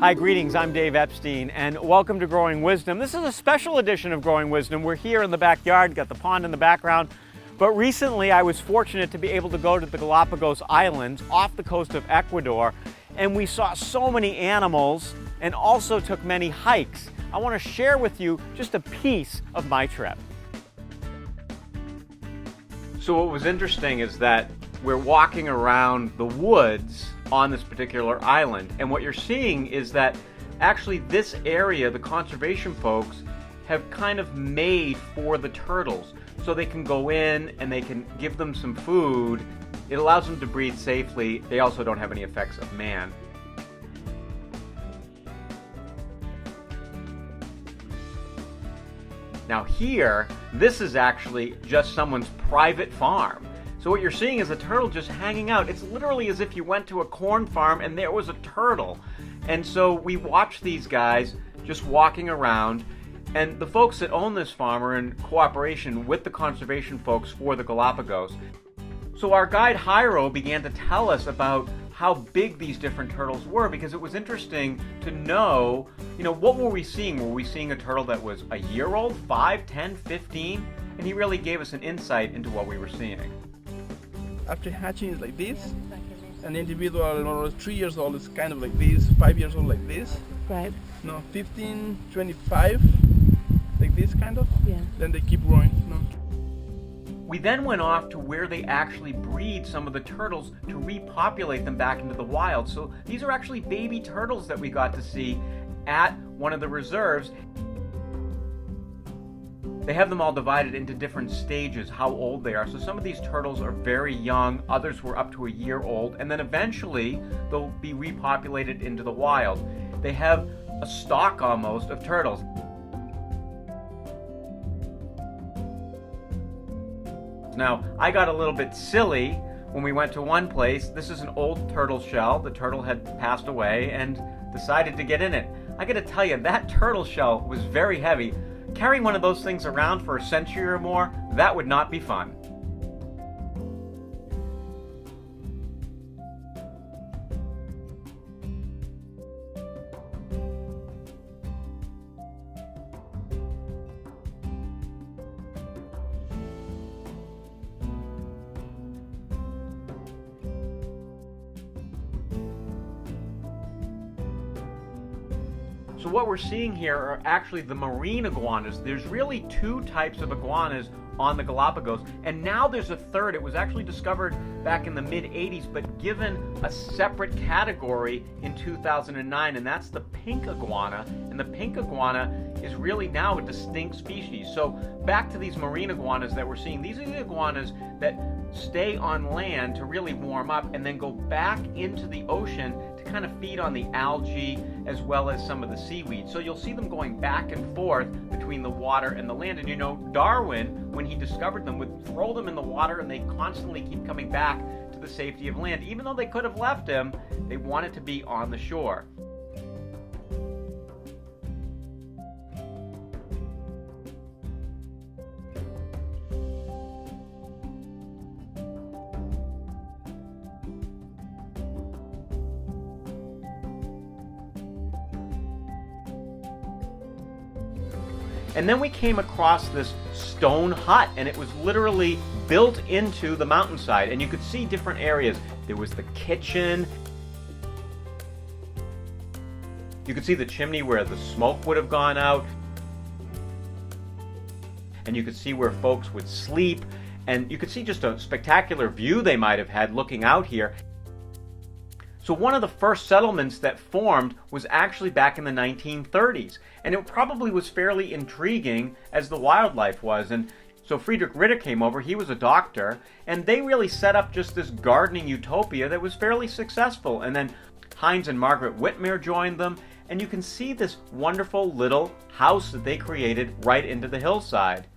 Hi, greetings. I'm Dave Epstein, and welcome to Growing Wisdom. This is a special edition of Growing Wisdom. We're here in the backyard, got the pond in the background, but recently I was fortunate to be able to go to the Galapagos Islands off the coast of Ecuador, and we saw so many animals and also took many hikes. I want to share with you just a piece of my trip. So what was interesting is that we're walking around the woods on this particular island, and what you're seeing is that actually this area, the conservation folks have kind of made for the turtles, so they can go in and they can give them some food. It allows them to breathe safely. They also don't have any effects of man. Now here, this is actually just someone's private farm. So what you're seeing is a turtle just hanging out. It's literally as if you went to a corn farm and there was a turtle. And so we watched these guys just walking around, and the folks that own this farm are in cooperation with the conservation folks for the Galapagos. So our guide Jairo began to tell us about how big these different turtles were, because it was interesting to know, what were we seeing? Were we seeing a turtle that was a year old, 5, 10, 15? And he really gave us an insight into what we were seeing. After hatching is like this. An individual around 3 years old is kind of like this, 5 years old like this. Right. No, 15, 25, like this kind of. Yeah. Then they keep growing. We then went off to where they actually breed some of the turtles to repopulate them back into the wild. So these are actually baby turtles that we got to see at one of the reserves. They have them all divided into different stages, how old they are. So some of these turtles are very young, others were up to a year old, and then eventually they'll be repopulated into the wild. They have a stock almost of turtles. Now, I got a little bit silly when we went to one place. This is an old turtle shell. The turtle had passed away and decided to get in it. I gotta tell you, that turtle shell was very heavy. Carrying one of those things around for a century or more, that would not be fun. So what we're seeing here are actually the marine iguanas. There's really two types of iguanas on the Galapagos, and now there's a third. It was actually discovered back in the mid-'80s, but given a separate category in 2009, and that's the pink iguana. And the pink iguana is really now a distinct species. So back to these marine iguanas that we're seeing. These are the iguanas that stay on land to really warm up and then go back into the ocean to kind of feed on the algae as well as some of the seaweed. So you'll see them going back and forth between the water and the land. And Darwin, when he discovered them, would throw them in the water, and they constantly keep coming back to the safety of land. Even though they could have left him, they wanted to be on the shore. And then we came across this stone hut, and it was literally built into the mountainside, and you could see different areas. There was the kitchen. You could see the chimney where the smoke would have gone out. And you could see where folks would sleep, and you could see just a spectacular view they might have had looking out here. So one of the first settlements that formed was actually back in the 1930s, and it probably was fairly intriguing as the wildlife was. And so Friedrich Ritter came over. He was a doctor, and they really set up just this gardening utopia that was fairly successful. And then Heinz and Margaret Whitmer joined them, and you can see this wonderful little house that they created right into the hillside.